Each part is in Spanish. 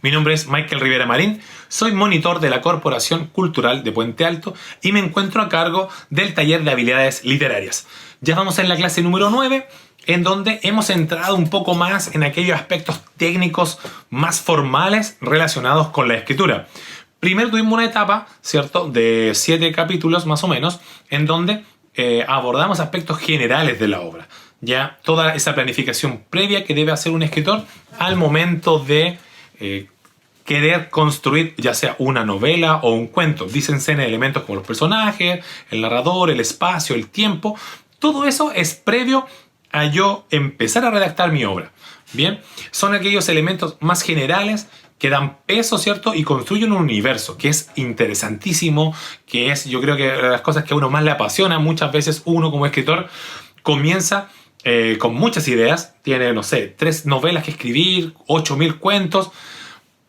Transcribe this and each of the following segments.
Mi nombre es Michael Rivera Marín, soy monitor de la Corporación Cultural de Puente Alto y me encuentro a cargo del taller de habilidades literarias. Ya vamos en la clase número 9, en donde hemos entrado un poco más en aquellos aspectos técnicos más formales relacionados con la escritura. Primero tuvimos una etapa, ¿cierto?, de 7 capítulos más o menos, en donde abordamos aspectos generales de la obra. Ya toda esa planificación previa que debe hacer un escritor al momento de querer construir ya sea una novela o un cuento. Dícense en elementos como los personajes, el narrador, el espacio, el tiempo. Todo eso es previo a yo empezar a redactar mi obra. Bien, son aquellos elementos más generales que dan peso, ¿cierto? Y construyen un universo que es interesantísimo, que es, yo creo que las cosas que a uno más le apasiona. Muchas veces uno como escritor comienza con muchas ideas, tiene, no sé, 3 novelas que escribir, 8000 cuentos,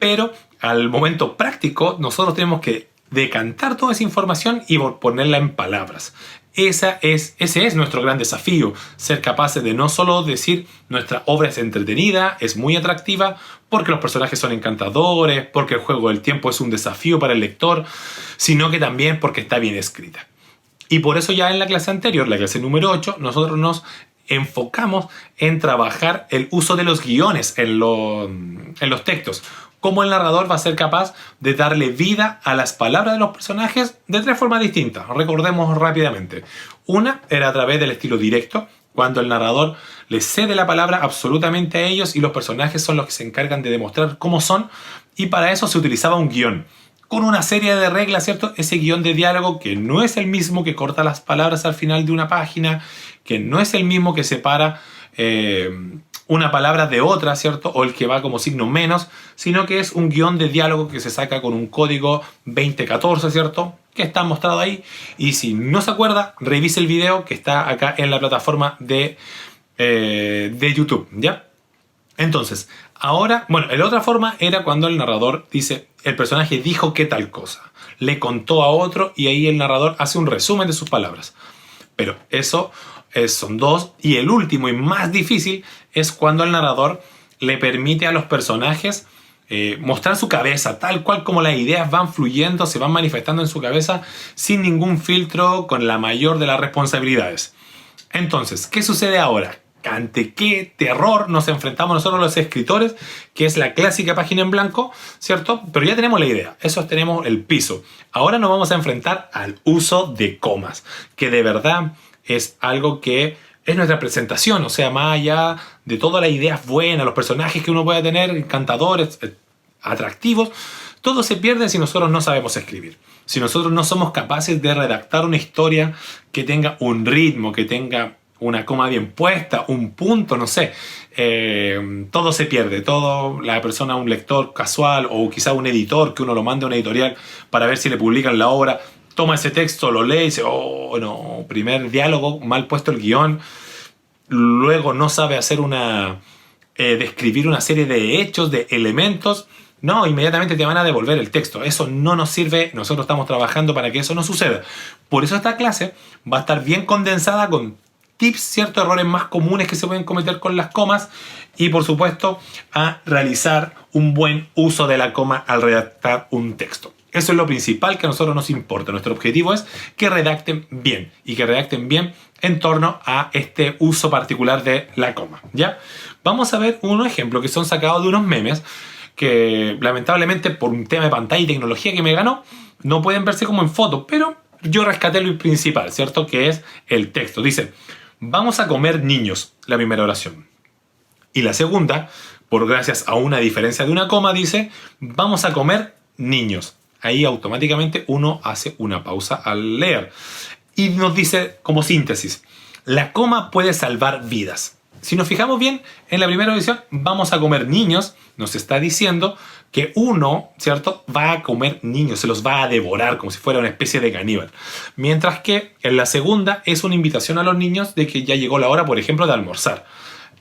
pero al momento práctico nosotros tenemos que decantar toda esa información y ponerla en palabras. Ese es nuestro gran desafío, ser capaces de no solo decir nuestra obra es entretenida, es muy atractiva, porque los personajes son encantadores, porque el juego del tiempo es un desafío para el lector, sino que también porque está bien escrita. Y por eso ya en la clase anterior, la clase número 8, nosotros nos enfocamos en trabajar el uso de los guiones en los textos. Cómo el narrador va a ser capaz de darle vida a las palabras de los personajes de 3 formas distintas. Recordemos rápidamente. Una era a través del estilo directo, cuando el narrador le cede la palabra absolutamente a ellos y los personajes son los que se encargan de demostrar cómo son, y para eso se utilizaba un guión con una serie de reglas, ¿cierto? Ese guión de diálogo que no es el mismo que corta las palabras al final de una página, que no es el mismo que separa una palabra de otra, ¿cierto? O el que va como signo menos, sino que es un guión de diálogo que se saca con un código 2014, ¿cierto? Que está mostrado ahí. Y si no se acuerda, revise el video que está acá en la plataforma de YouTube, ¿ya? Entonces, ahora, bueno, la otra forma era cuando el narrador dice, el personaje dijo que tal cosa, le contó a otro y ahí el narrador hace un resumen de sus palabras. Pero eso son 2, y el último y más difícil es cuando el narrador le permite a los personajes mostrar su cabeza, tal cual como las ideas van fluyendo, se van manifestando en su cabeza sin ningún filtro, con la mayor de las responsabilidades. Entonces, ¿qué sucede ahora? ¿Ante qué terror nos enfrentamos nosotros los escritores? Que es la clásica página en blanco, ¿cierto? Pero ya tenemos la idea, eso tenemos el piso. Ahora nos vamos a enfrentar al uso de comas, que de verdad es algo que es nuestra presentación, o sea, más allá de todas las ideas buenas, los personajes que uno puede tener, encantadores, atractivos, todo se pierde si nosotros no sabemos escribir. Si nosotros no somos capaces de redactar una historia que tenga un ritmo, que tenga una coma bien puesta, un punto, no sé, todo se pierde. Todo, la persona, un lector casual o quizá un editor que uno lo mande a una editorial para ver si le publican la obra, toma ese texto, lo lee y dice, oh no, primer diálogo, mal puesto el guión, luego no sabe hacer describir una serie de hechos, de elementos, no, inmediatamente te van a devolver el texto. Eso no nos sirve, nosotros estamos trabajando para que eso no suceda. Por eso esta clase va a estar bien condensada con tips, ciertos errores más comunes que se pueden cometer con las comas y, por supuesto, a realizar un buen uso de la coma al redactar un texto. Eso es lo principal que a nosotros nos importa. Nuestro objetivo es que redacten bien y que redacten bien en torno a este uso particular de la coma, ¿ya? Vamos a ver unos ejemplos que son sacados de unos memes que, lamentablemente, por un tema de pantalla y tecnología que me ganó, no pueden verse como en foto, pero yo rescaté lo principal, ¿cierto? Que es el texto. Dice: vamos a comer niños, la primera oración. Y la segunda, gracias a una diferencia de una coma, dice: vamos a comer niños. Ahí automáticamente uno hace una pausa al leer. Y nos dice como síntesis: la coma puede salvar vidas. Si nos fijamos bien, en la primera oración, vamos a comer niños, nos está diciendo que uno, ¿cierto?, va a comer niños, se los va a devorar como si fuera una especie de caníbal. Mientras que en la segunda es una invitación a los niños de que ya llegó la hora, por ejemplo, de almorzar.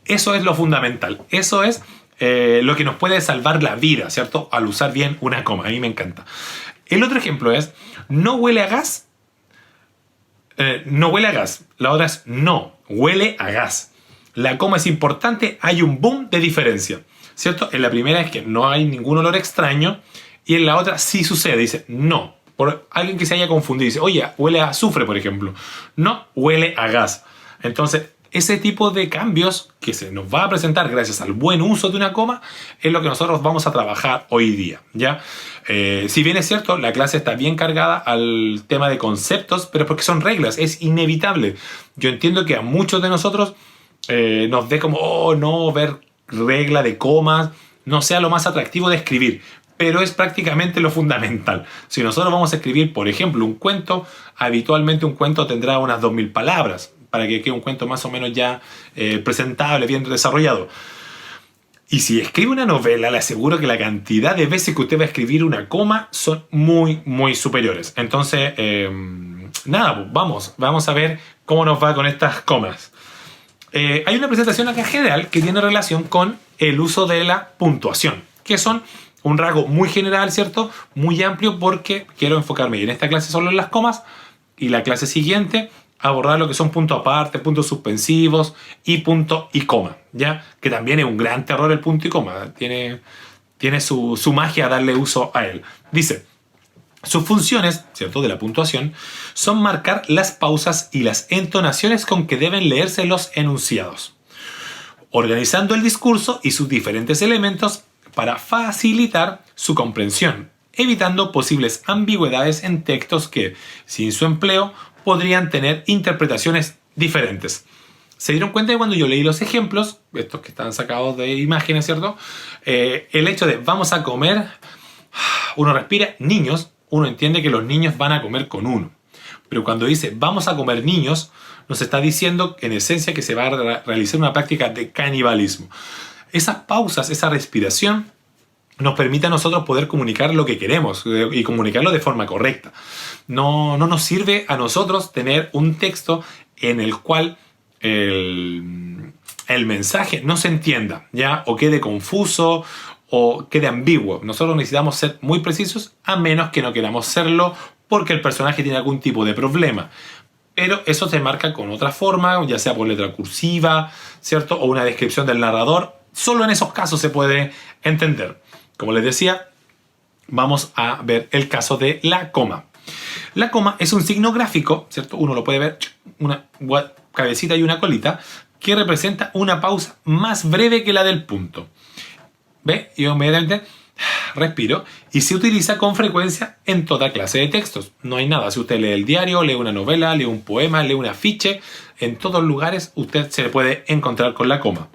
Eso es lo fundamental. Eso es lo que nos puede salvar la vida, ¿cierto?, al usar bien una coma. A mí me encanta. El otro ejemplo es: no huele a gas. No huele a gas. La otra es: no huele a gas. La coma es importante, hay un boom de diferencia. ¿cierto? En la primera es que no hay ningún olor extraño y en la otra sí sucede. Dice, no. Por alguien que se haya confundido. Dice, oye, huele a azufre, por ejemplo. No, huele a gas. Entonces, ese tipo de cambios que se nos va a presentar gracias al buen uso de una coma es lo que nosotros vamos a trabajar hoy día, ¿ya? Si bien es cierto, la clase está bien cargada al tema de conceptos, pero porque son reglas, es inevitable. Yo entiendo que a muchos de nosotros nos ve como, oh, no, ver regla de comas no sea lo más atractivo de escribir, pero es prácticamente lo fundamental. Si nosotros vamos a escribir, por ejemplo, un cuento, habitualmente un cuento tendrá unas 2000 palabras, para que quede un cuento más o menos ya presentable, bien desarrollado. Y si escribe una novela, le aseguro que la cantidad de veces que usted va a escribir una coma son muy, muy superiores. Entonces, nada, vamos a ver cómo nos va con estas comas. Hay una presentación acá general que tiene relación con el uso de la puntuación, que son un rasgo muy general, ¿cierto? Muy amplio, porque quiero enfocarme en esta clase solo en las comas y la clase siguiente abordar lo que son puntos aparte, puntos suspensivos y punto y coma, ¿ya? Que también es un gran terror el punto y coma. Tiene su magia darle uso a él. Dice, sus funciones, ¿cierto?, de la puntuación son marcar las pausas y las entonaciones con que deben leerse los enunciados, organizando el discurso y sus diferentes elementos para facilitar su comprensión, evitando posibles ambigüedades en textos que, sin su empleo, podrían tener interpretaciones diferentes. Se dieron cuenta que cuando yo leí los ejemplos, estos que están sacados de imágenes, ¿cierto? El hecho de vamos a comer, uno respira, niños, uno entiende que los niños van a comer con uno. Pero cuando dice vamos a comer niños, nos está diciendo en esencia que se va a realizar una práctica de canibalismo. Esas pausas, esa respiración, nos permite a nosotros poder comunicar lo que queremos y comunicarlo de forma correcta. No nos sirve a nosotros tener un texto en el cual el mensaje no se entienda, ¿ya? O quede confuso o quede ambiguo. Nosotros necesitamos ser muy precisos, a menos que no queramos serlo porque el personaje tiene algún tipo de problema. Pero eso se marca con otra forma, ya sea por letra cursiva, ¿cierto? O una descripción del narrador. Solo en esos casos se puede entender. Como les decía, vamos a ver el caso de la coma. La coma es un signo gráfico, ¿cierto? Uno lo puede ver, una cabecita y una colita, que representa una pausa más breve que la del punto. ¿Ve? Yo inmediatamente respiro y se utiliza con frecuencia en toda clase de textos. No hay nada. Si usted lee el diario, lee una novela, lee un poema, lee un afiche, en todos lugares usted se le puede encontrar con la coma.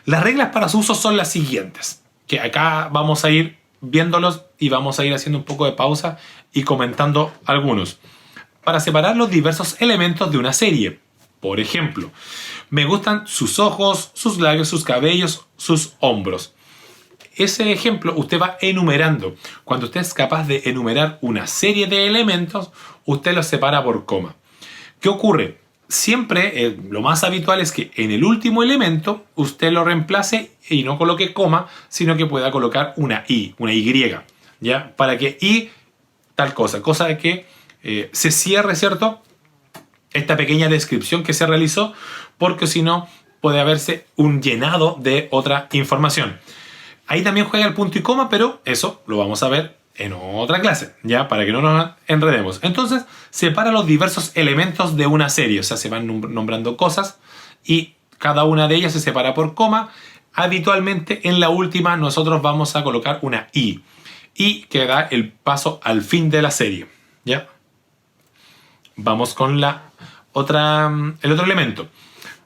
Las reglas para su uso son las siguientes, que acá vamos a ir viéndolos y vamos a ir haciendo un poco de pausa y comentando algunos. Para separar los diversos elementos de una serie. Por ejemplo, me gustan sus ojos, sus labios, sus cabellos, sus hombros. Ese ejemplo usted va enumerando. Cuando usted es capaz de enumerar una serie de elementos, usted los separa por coma. ¿Qué ocurre? Siempre lo más habitual es que en el último elemento usted lo reemplace y no coloque coma, sino que pueda colocar una I, ¿ya? Para que I tal cosa de que se cierre, ¿cierto?, esta pequeña descripción que se realizó, porque si no puede haberse un llenado de otra información. Ahí también juega el punto y coma, pero eso lo vamos a ver en otra clase, ya, para que no nos enredemos. Entonces, separa los diversos elementos de una serie, o sea, se van nombrando cosas y cada una de ellas se separa por coma. Habitualmente en la última nosotros vamos a colocar una I que da el paso al fin de la serie, ¿ya? Vamos con el otro elemento.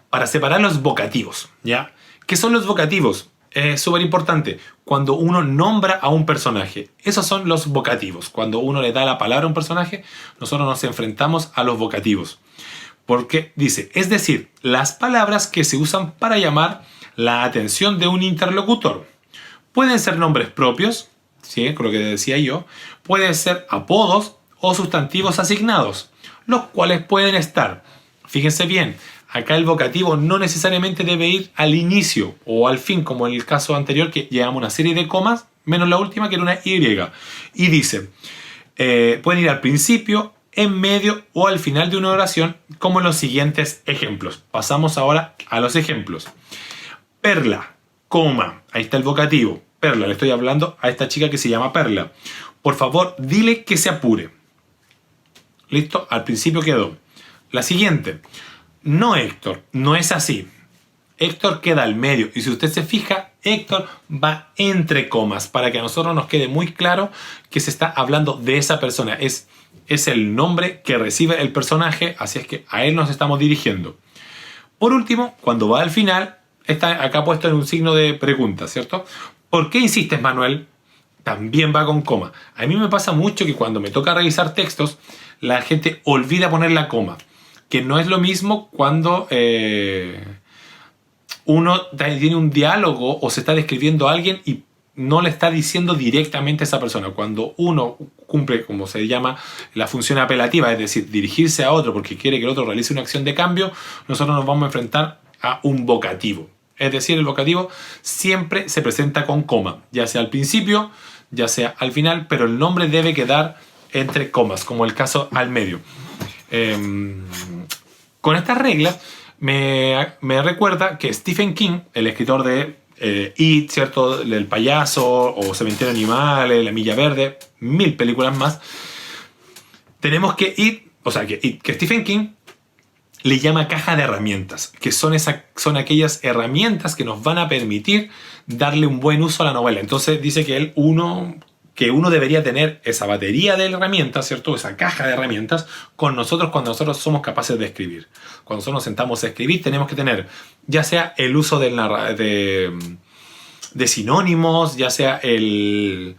Para separar los vocativos, ¿ya? ¿Qué son los vocativos? Es súper importante. Cuando uno nombra a un personaje, esos son los vocativos. Cuando uno le da la palabra a un personaje, nosotros nos enfrentamos a los vocativos. Porque dice, es decir, las palabras que se usan para llamar la atención de un interlocutor. Pueden ser nombres propios, ¿sí?, con lo que decía yo. Pueden ser apodos o sustantivos asignados, los cuales pueden estar, fíjense bien, acá el vocativo no necesariamente debe ir al inicio o al fin, como en el caso anterior que llevamos una serie de comas, menos la última que era una Y. Y dice, pueden ir al principio, en medio o al final de una oración, como en los siguientes ejemplos. Pasamos ahora a los ejemplos. Perla, coma. Ahí está el vocativo. Perla, le estoy hablando a esta chica que se llama Perla. Por favor, dile que se apure. ¿Listo? Al principio quedó. La siguiente. No, Héctor, no es así. Héctor queda al medio. Y si usted se fija, Héctor va entre comas para que a nosotros nos quede muy claro que se está hablando de esa persona. Es el nombre que recibe el personaje, así es que a él nos estamos dirigiendo. Por último, cuando va al final, está acá puesto en un signo de pregunta, ¿cierto? ¿Por qué insistes, Manuel? También va con coma. A mí me pasa mucho que cuando me toca revisar textos, la gente olvida poner la coma. Que no es lo mismo cuando uno tiene un diálogo o se está describiendo a alguien y no le está diciendo directamente a esa persona. Cuando uno cumple, como se llama, la función apelativa, es decir, dirigirse a otro porque quiere que el otro realice una acción de cambio, nosotros nos vamos a enfrentar a un vocativo. Es decir, el vocativo siempre se presenta con coma, ya sea al principio, ya sea al final, pero el nombre debe quedar entre comas, como el caso al medio. Con estas reglas me recuerda que Stephen King, el escritor de It, ¿cierto? El payaso, o Cementerio de Animales, La Milla Verde, 1000 películas más, tenemos que que Stephen King le llama caja de herramientas, que son aquellas herramientas que nos van a permitir darle un buen uso a la novela. Entonces dice que uno debería tener esa batería de herramientas, ¿cierto? Esa caja de herramientas con nosotros cuando nosotros somos capaces de escribir. Cuando nosotros nos sentamos a escribir tenemos que tener ya sea el uso de sinónimos, ya sea el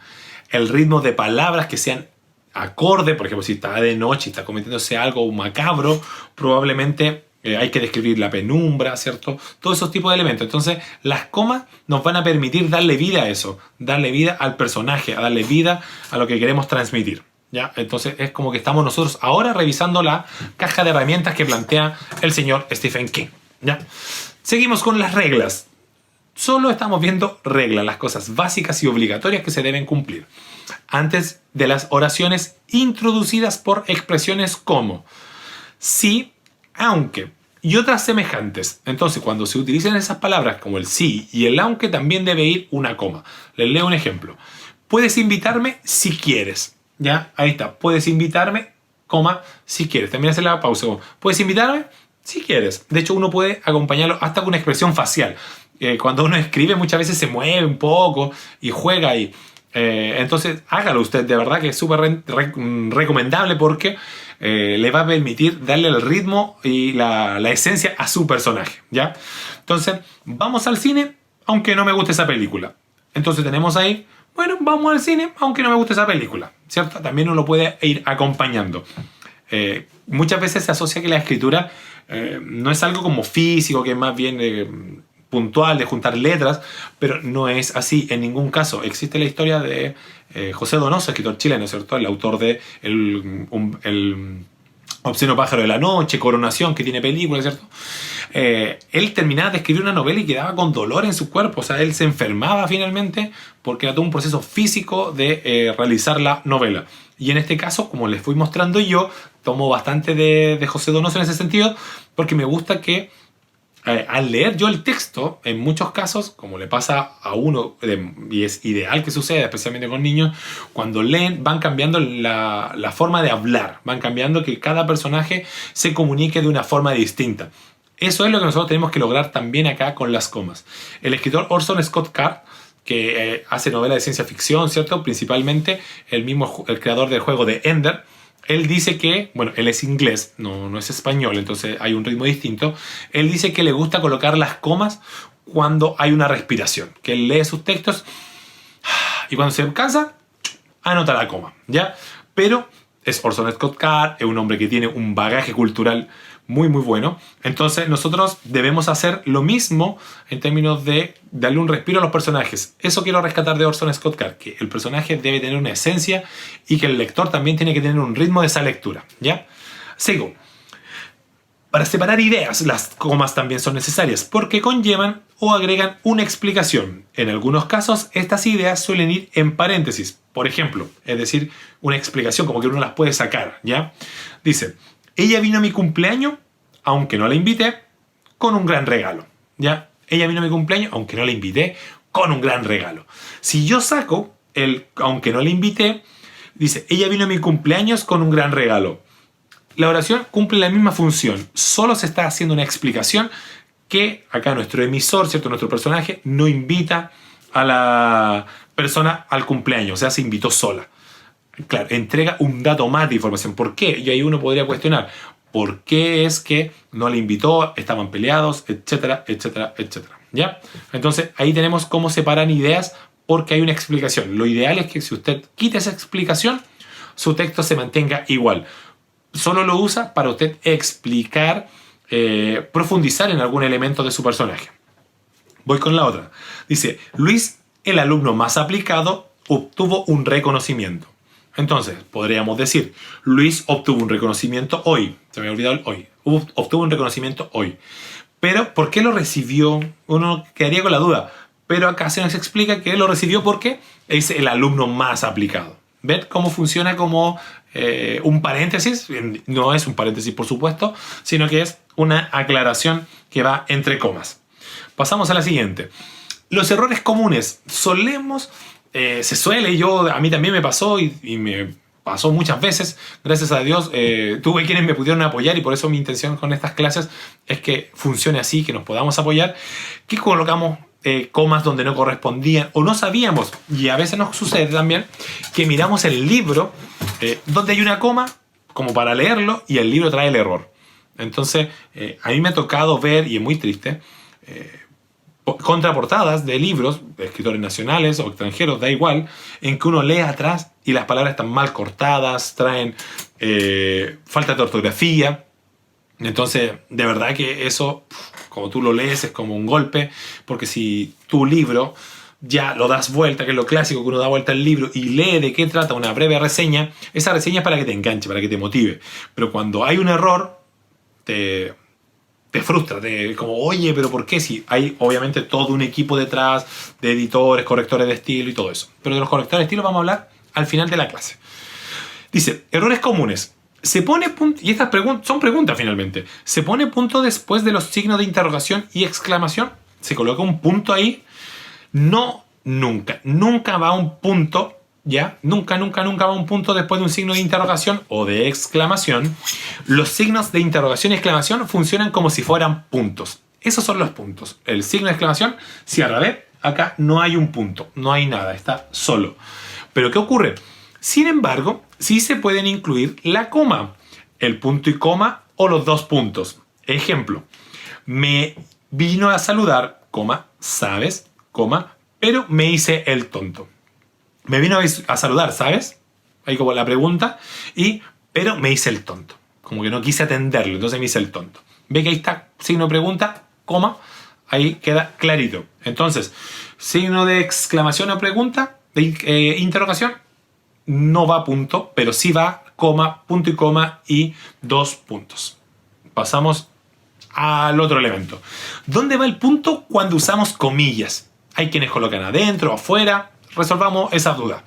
ritmo de palabras que sean acorde. Por ejemplo, si está de noche y está cometiéndose algo macabro, probablemente hay que describir la penumbra, ¿cierto? Todos esos tipos de elementos. Entonces, las comas nos van a permitir darle vida a eso, darle vida al personaje, a darle vida a lo que queremos transmitir, ¿ya? Entonces, es como que estamos nosotros ahora revisando la caja de herramientas que plantea el señor Stephen King, ¿ya? Seguimos con las reglas. Solo estamos viendo reglas, las cosas básicas y obligatorias que se deben cumplir antes de las oraciones introducidas por expresiones como sí, aunque y otras semejantes. Entonces, cuando se utilizan esas palabras como el sí y el aunque, también debe ir una coma. Les leo un ejemplo. Puedes invitarme si quieres. ¿Ya? Ahí está. Puedes invitarme, coma, si quieres. También hace la pausa. Puedes invitarme si quieres. De hecho, uno puede acompañarlo hasta con una expresión facial. Cuando uno escribe, muchas veces se mueve un poco y juega ahí. Entonces hágalo usted, de verdad que es súper recomendable porque le va a permitir darle el ritmo y la esencia a su personaje, ¿ya? Entonces, vamos al cine aunque no me guste esa película. Entonces tenemos ahí, bueno, vamos al cine aunque no me guste esa película, ¿cierto? También uno lo puede ir acompañando. Muchas veces se asocia que la escritura no es algo como físico, que es más bien puntual, de juntar letras, pero no es así en ningún caso. Existe la historia de José Donoso, escritor chileno, ¿cierto? El autor de el Obsceno Pájaro de la Noche, Coronación, que tiene película, ¿cierto? Él terminaba de escribir una novela y quedaba con dolor en su cuerpo, o sea, él se enfermaba finalmente porque era todo un proceso físico de realizar la novela. Y en este caso, como les fui mostrando yo, tomo bastante de José Donoso en ese sentido, porque me gusta que al leer yo el texto, en muchos casos, como le pasa a uno, y es ideal que suceda, especialmente con niños, cuando leen van cambiando la forma de hablar, van cambiando que cada personaje se comunique de una forma distinta. Eso es lo que nosotros tenemos que lograr también acá con las comas. El escritor Orson Scott Card, que hace novelas de ciencia ficción, ¿cierto? Principalmente el creador del juego de Ender, él dice que, bueno, él es inglés, no es español, entonces hay un ritmo distinto. Él dice que le gusta colocar las comas cuando hay una respiración, que él lee sus textos y cuando se cansa, anota la coma, ¿ya? Pero es Orson Scott Card, es un hombre que tiene un bagaje cultural muy muy bueno. Entonces nosotros debemos hacer lo mismo en términos de darle un respiro a los personajes. Eso quiero rescatar de Orson Scott Card, que el personaje debe tener una esencia y que el lector también tiene que tener un ritmo de esa lectura, ¿ya? Sigo. Para separar ideas, las comas también son necesarias porque conllevan o agregan una explicación. En algunos casos, estas ideas suelen ir en paréntesis, por ejemplo, es decir, una explicación como que uno las puede sacar, ¿ya? Dice: ella vino a mi cumpleaños, aunque no la invité, con un gran regalo, ¿ya? ella vino a mi cumpleaños, aunque no la invité, con un gran regalo. Si yo saco el aunque no la invité, dice, ella vino a mi cumpleaños con un gran regalo. La oración cumple la misma función, solo se está haciendo una explicación que acá nuestro emisor, ¿cierto? Nuestro personaje no invita a la persona al cumpleaños, o sea, se invitó sola. Claro, entrega un dato más de información. ¿Por qué? Y ahí uno podría cuestionar, ¿por qué es que no le invitó? Estaban peleados, etcétera, etcétera, etcétera. ¿Ya? Entonces, ahí tenemos cómo separan ideas porque hay una explicación. Lo ideal es que si usted quita esa explicación, su texto se mantenga igual. Solo lo usa para usted explicar, profundizar en algún elemento de su personaje. Voy con la otra. Dice, Luis, el alumno más aplicado, obtuvo un reconocimiento. Entonces, podríamos decir, Luis obtuvo un reconocimiento hoy. Se me ha olvidado el hoy. Obtuvo un reconocimiento hoy. Pero, ¿por qué lo recibió? Uno quedaría con la duda. Pero acá se nos explica que lo recibió porque es el alumno más aplicado. ¿Ven cómo funciona como un paréntesis? No es un paréntesis, por supuesto, sino que es una aclaración que va entre comas. Pasamos a la siguiente. Los errores comunes. A mí también me pasó y me pasó muchas veces. Gracias a Dios tuve quienes me pudieron apoyar y por eso mi intención con estas clases es que funcione así, que nos podamos apoyar, que colocamos comas donde no correspondían o no sabíamos, y a veces nos sucede también que miramos el libro donde hay una coma como para leerlo y el libro trae el error. Entonces a mí me ha tocado ver, y es muy triste, contraportadas de libros de escritores nacionales o extranjeros, da igual, en que uno lee atrás y las palabras están mal cortadas, traen falta de ortografía. Entonces, de verdad que eso, como tú lo lees, es como un golpe, porque si tu libro ya lo das vuelta, que es lo clásico, que uno da vuelta al libro y lee de qué trata una breve reseña, esa reseña es para que te enganche, para que te motive. Pero cuando hay un error, te frustra, como, oye, pero ¿por qué? Si hay obviamente todo un equipo detrás de editores, correctores de estilo y todo eso. Pero de los correctores de estilo vamos a hablar al final de la clase. Dice, errores comunes. Se pone punto, y estas son preguntas finalmente. Se pone punto después de los signos de interrogación y exclamación. Se coloca un punto ahí. No, nunca. Nunca va un punto, ¿ya? Nunca va un punto después de un signo de interrogación o de exclamación. Los signos de interrogación y exclamación funcionan como si fueran puntos. Esos son los puntos. El signo de exclamación cierra, ¿ve? Acá no hay un punto, no hay nada, está solo. Pero ¿qué ocurre? Sin embargo, sí se pueden incluir la coma, el punto y coma o los dos puntos. Ejemplo, me vino a saludar, coma, ¿sabes? Coma, pero me hice el tonto. Me vino a saludar, ¿sabes? Ahí como la pregunta. Pero me hice el tonto. Como que no quise atenderlo, entonces me hice el tonto. Ve que ahí está, signo de pregunta, coma, ahí queda clarito. Entonces, signo de exclamación o pregunta, de interrogación, no va punto, pero sí va coma, punto y coma y dos puntos. Pasamos al otro elemento. ¿Dónde va el punto cuando usamos comillas? Hay quienes colocan adentro o afuera. Resolvamos esa duda.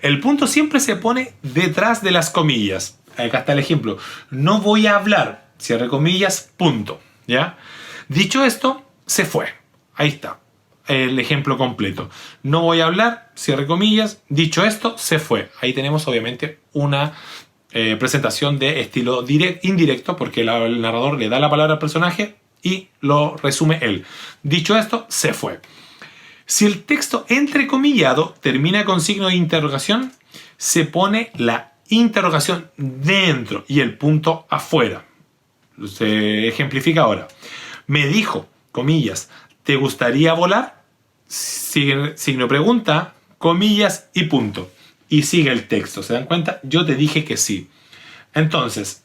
El punto siempre se pone detrás de las comillas. Acá está el ejemplo. No voy a hablar, cierre comillas, punto. ¿Ya? Dicho esto, se fue. Ahí está el ejemplo completo. No voy a hablar, cierre comillas. Dicho esto, se fue. Ahí tenemos obviamente una presentación de estilo indirecto, porque el narrador le da la palabra al personaje y lo resume él. Dicho esto, se fue. Si el texto entrecomillado termina con signo de interrogación, se pone la interrogación dentro y el punto afuera. Se ejemplifica ahora. Me dijo, comillas, ¿te gustaría volar? Signo de pregunta, comillas y punto. Y sigue el texto. ¿Se dan cuenta? Yo te dije que sí. Entonces,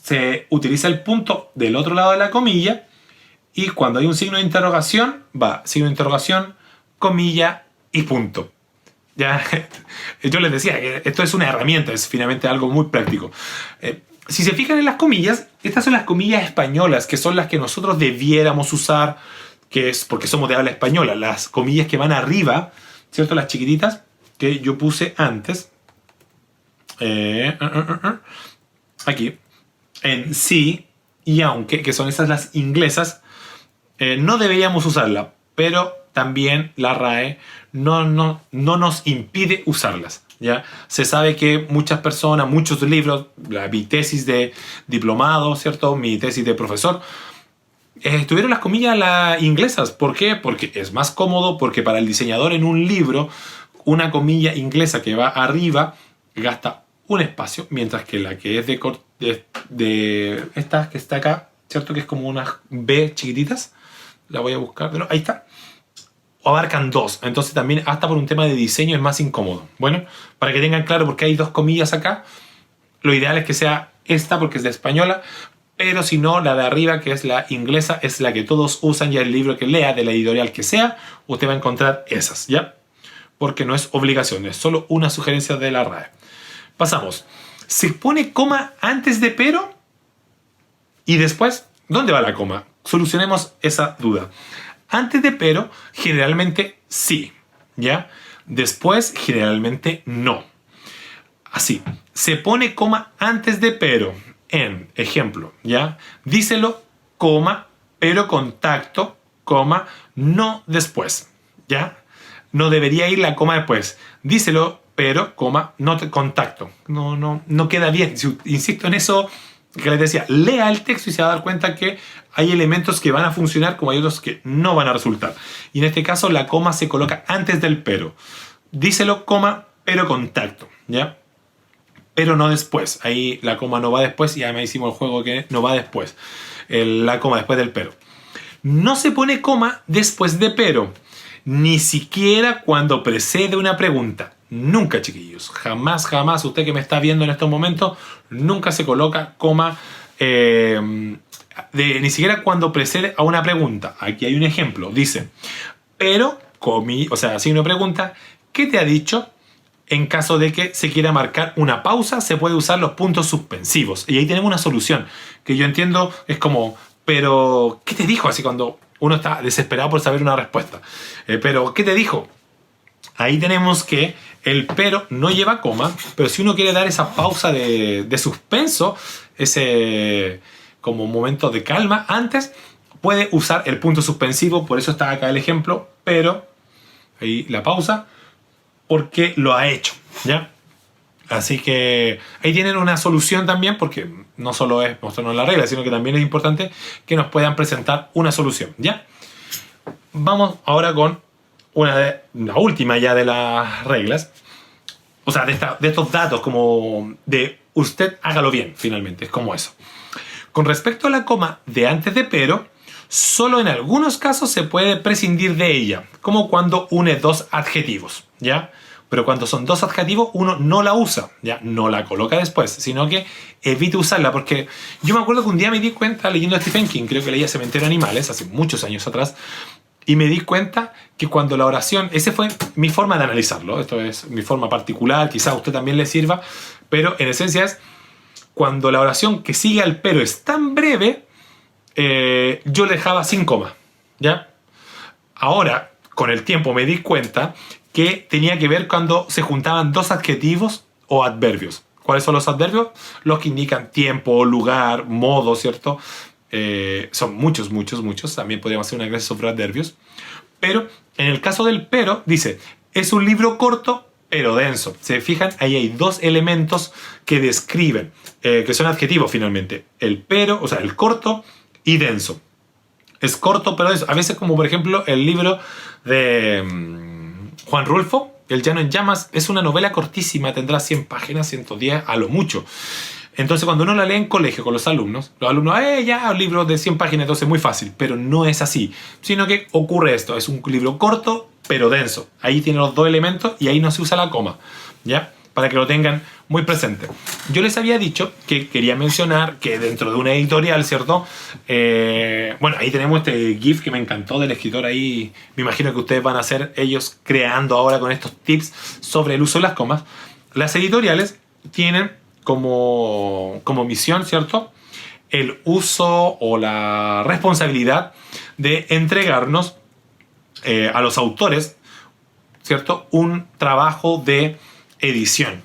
se utiliza el punto del otro lado de la comilla y cuando hay un signo de interrogación, va signo de interrogación, comilla y punto. Ya, yo les decía que esto es una herramienta, es finalmente algo muy práctico. Si se fijan en las comillas, estas son las comillas españolas, que son las que nosotros debiéramos usar, que es porque somos de habla española. Las comillas que van arriba, ¿cierto? Las chiquititas que yo puse antes. Aquí. En sí y aunque, que son esas las inglesas, no deberíamos usarla, pero también la RAE no nos impide usarlas. ¿Ya? Se sabe que muchas personas, muchos libros, mi tesis de diplomado, ¿cierto? Mi tesis de profesor, tuvieron las comillas inglesas. ¿Por qué? Porque es más cómodo, porque para el diseñador en un libro, una comilla inglesa que va arriba gasta un espacio, mientras que la que es de esta que está acá, ¿cierto? Que es como unas B chiquititas, la voy a buscar, pero ahí está. Abarcan dos, entonces también hasta por un tema de diseño es más incómodo. Bueno, para que tengan claro, porque hay dos comillas acá, lo ideal es que sea esta porque es de española, pero si no, la de arriba, que es la inglesa, es la que todos usan, y el libro que lea de la editorial que sea, usted va a encontrar esas, ¿ya? Porque no es obligación, es solo una sugerencia de la RAE. Pasamos. Se pone coma antes de pero y después, ¿dónde va la coma? Solucionemos esa duda. Antes de pero, generalmente sí, ¿ya? Después, generalmente no. Así, se pone coma antes de pero en, ejemplo, ¿ya? Díselo, coma, pero contacto, coma, no después, ¿ya? No debería ir la coma después. Díselo, pero, coma, no te contacto. No queda bien. Insisto en eso que les decía, lea el texto y se va a dar cuenta que hay elementos que van a funcionar como hay otros que no van a resultar. Y en este caso la coma se coloca antes del pero. Díselo, coma, pero contacto, ¿ya? Pero no después. Ahí la coma no va después y ya me hicimos el juego que no va después. La coma después del pero. No se pone coma después de pero. Ni siquiera cuando precede una pregunta. Nunca, chiquillos. Jamás, jamás. Usted que me está viendo en estos momentos, nunca se coloca coma ni siquiera cuando precede a una pregunta. Aquí hay un ejemplo. Dice, pero, o sea, signo de pregunta, ¿qué te ha dicho? En caso de que se quiera marcar una pausa, se puede usar los puntos suspensivos. Y ahí tenemos una solución que yo entiendo es como, pero, ¿qué te dijo? Así cuando uno está desesperado por saber una respuesta. Pero, ¿qué te dijo? Ahí tenemos que el pero no lleva coma, pero si uno quiere dar esa pausa de suspenso, ese como momento de calma antes, puede usar el punto suspensivo. Por eso está acá el ejemplo, pero ahí la pausa, porque lo ha hecho, ¿ya? Así que ahí tienen una solución también, porque no solo es mostrarnos la regla, sino que también es importante que nos puedan presentar una solución, ¿ya? Vamos ahora con la última ya de las reglas. O sea, de estos datos como de usted hágalo bien, finalmente, es como eso. Con respecto a la coma de antes de pero, solo en algunos casos se puede prescindir de ella, como cuando une dos adjetivos, ¿ya? Pero cuando son dos adjetivos, uno no la usa, ¿ya? No la coloca después, sino que evita usarla, porque yo me acuerdo que un día me di cuenta leyendo a Stephen King, creo que leía Cementerio de Animales, hace muchos años atrás, y me di cuenta que cuando la oración, esa fue mi forma de analizarlo, esto es mi forma particular, quizás a usted también le sirva, pero en esencia es, cuando la oración que sigue al pero es tan breve, yo le dejaba sin coma, ¿ya? Ahora, con el tiempo me di cuenta que tenía que ver cuando se juntaban dos adjetivos o adverbios. ¿Cuáles son los adverbios? Los que indican tiempo, lugar, modo, ¿cierto? Son muchos. También podríamos hacer una clase sobre adverbios. Pero en el caso del pero, dice, es un libro corto pero denso. ¿Se fijan? Ahí hay dos elementos que describen, que son adjetivos finalmente. El pero, o sea, el corto y denso. Es corto pero denso. A veces como por ejemplo el libro de Juan Rulfo, El llano en llamas, es una novela cortísima, tendrá 100 páginas, 110 a lo mucho. Entonces cuando uno la lee en colegio con los alumnos ya, un libro de 100 páginas, entonces muy fácil, pero no es así, sino que ocurre esto, es un libro corto pero denso. Ahí tiene los dos elementos y ahí no se usa la coma, ¿ya? Para que lo tengan muy presente. Yo les había dicho que quería mencionar que dentro de una editorial, ¿cierto? Bueno, ahí tenemos este GIF que me encantó del escritor ahí. Me imagino que ustedes van a ser ellos creando ahora con estos tips sobre el uso de las comas. Las editoriales tienen como misión, ¿cierto? El uso o la responsabilidad de entregarnos a los autores, ¿cierto? Un trabajo de edición,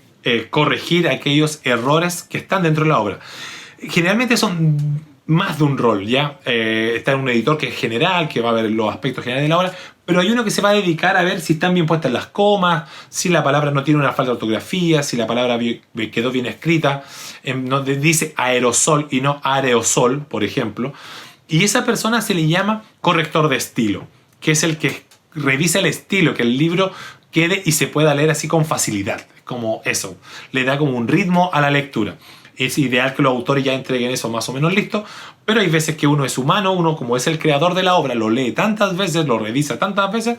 corregir aquellos errores que están dentro de la obra. Generalmente son más de un rol, ¿ya? Está en un editor que es general, que va a ver los aspectos generales de la obra, pero hay uno que se va a dedicar a ver si están bien puestas las comas, si la palabra no tiene una falta de ortografía, si la palabra quedó bien escrita, donde dice aerosol y no aerosol, por ejemplo. Y esa persona se le llama corrector de estilo, que es el que revisa el estilo, que el libro quede y se pueda leer así con facilidad, como eso, le da como un ritmo a la lectura. Es ideal que los autores ya entreguen eso más o menos listo, pero hay veces que uno es humano, uno como es el creador de la obra, lo lee tantas veces, lo revisa tantas veces,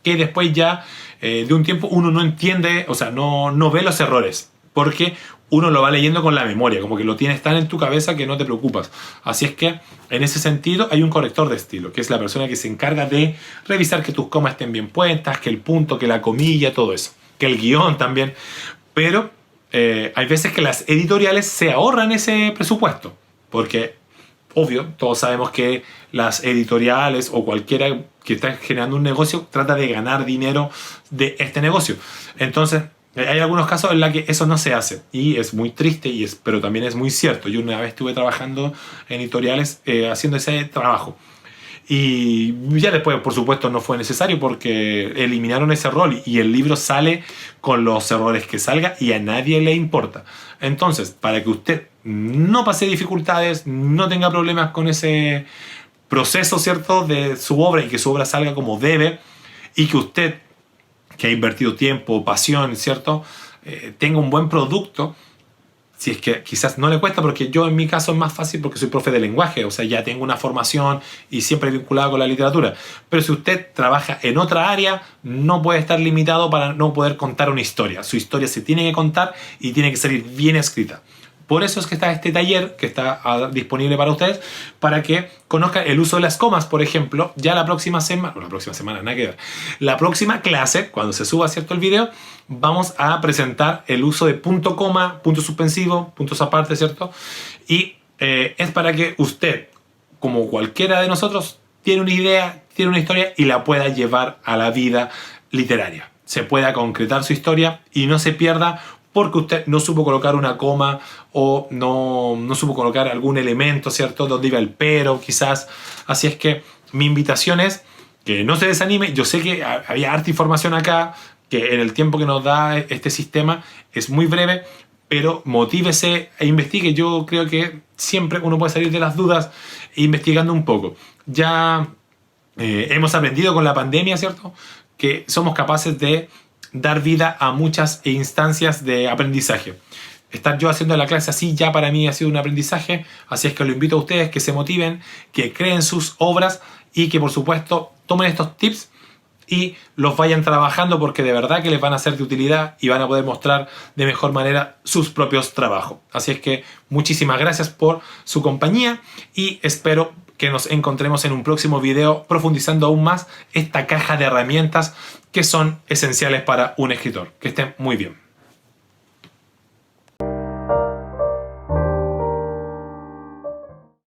que después ya de un tiempo uno no entiende, o sea, no ve los errores, porque uno lo va leyendo con la memoria, como que lo tienes tan en tu cabeza que no te preocupas. Así es que en ese sentido hay un corrector de estilo, que es la persona que se encarga de revisar que tus comas estén bien puestas, que el punto, que la comilla, todo eso, que el guión también, pero hay veces que las editoriales se ahorran ese presupuesto, porque obvio, todos sabemos que las editoriales o cualquiera que está generando un negocio trata de ganar dinero de este negocio. Entonces, hay algunos casos en los que eso no se hace y es muy triste, pero también es muy cierto. Yo una vez estuve trabajando en editoriales haciendo ese trabajo. Y ya después, por supuesto, no fue necesario porque eliminaron ese rol y el libro sale con los errores que salga y a nadie le importa. Entonces, para que usted no pase dificultades, no tenga problemas con ese proceso, ¿cierto?, de su obra y que su obra salga como debe y que usted, que ha invertido tiempo, pasión, ¿cierto?, tenga un buen producto. Si es que quizás no le cuesta, porque yo en mi caso es más fácil porque soy profe de lenguaje, o sea, ya tengo una formación y siempre vinculado con la literatura. Pero si usted trabaja en otra área, no puede estar limitado para no poder contar una historia. Su historia se tiene que contar y tiene que salir bien escrita. Por eso es que está este taller que está disponible para ustedes, para que conozcan el uso de las comas, por ejemplo. Ya la próxima semana, nada que ver. La próxima clase, cuando se suba, ¿cierto?, el video, vamos a presentar el uso de punto coma, punto suspensivo, puntos aparte, ¿cierto? Y es para que usted, como cualquiera de nosotros, tiene una idea, tiene una historia y la pueda llevar a la vida literaria. Se pueda concretar su historia y no se pierda porque usted no supo colocar una coma o no supo colocar algún elemento, ¿cierto?, donde iba el pero, quizás. Así es que mi invitación es que no se desanime. Yo sé que había harta información acá, que en el tiempo que nos da este sistema es muy breve, pero motívese e investigue. Yo creo que siempre uno puede salir de las dudas investigando un poco. Ya hemos aprendido con la pandemia, ¿cierto?, que somos capaces de dar vida a muchas instancias de aprendizaje. Estar yo haciendo la clase así ya para mí ha sido un aprendizaje, así es que lo invito a ustedes que se motiven, que creen sus obras y que por supuesto tomen estos tips y los vayan trabajando porque de verdad que les van a ser de utilidad y van a poder mostrar de mejor manera sus propios trabajos. Así es que muchísimas gracias por su compañía y espero que nos encontremos en un próximo video profundizando aún más esta caja de herramientas que son esenciales para un escritor. Que estén muy bien.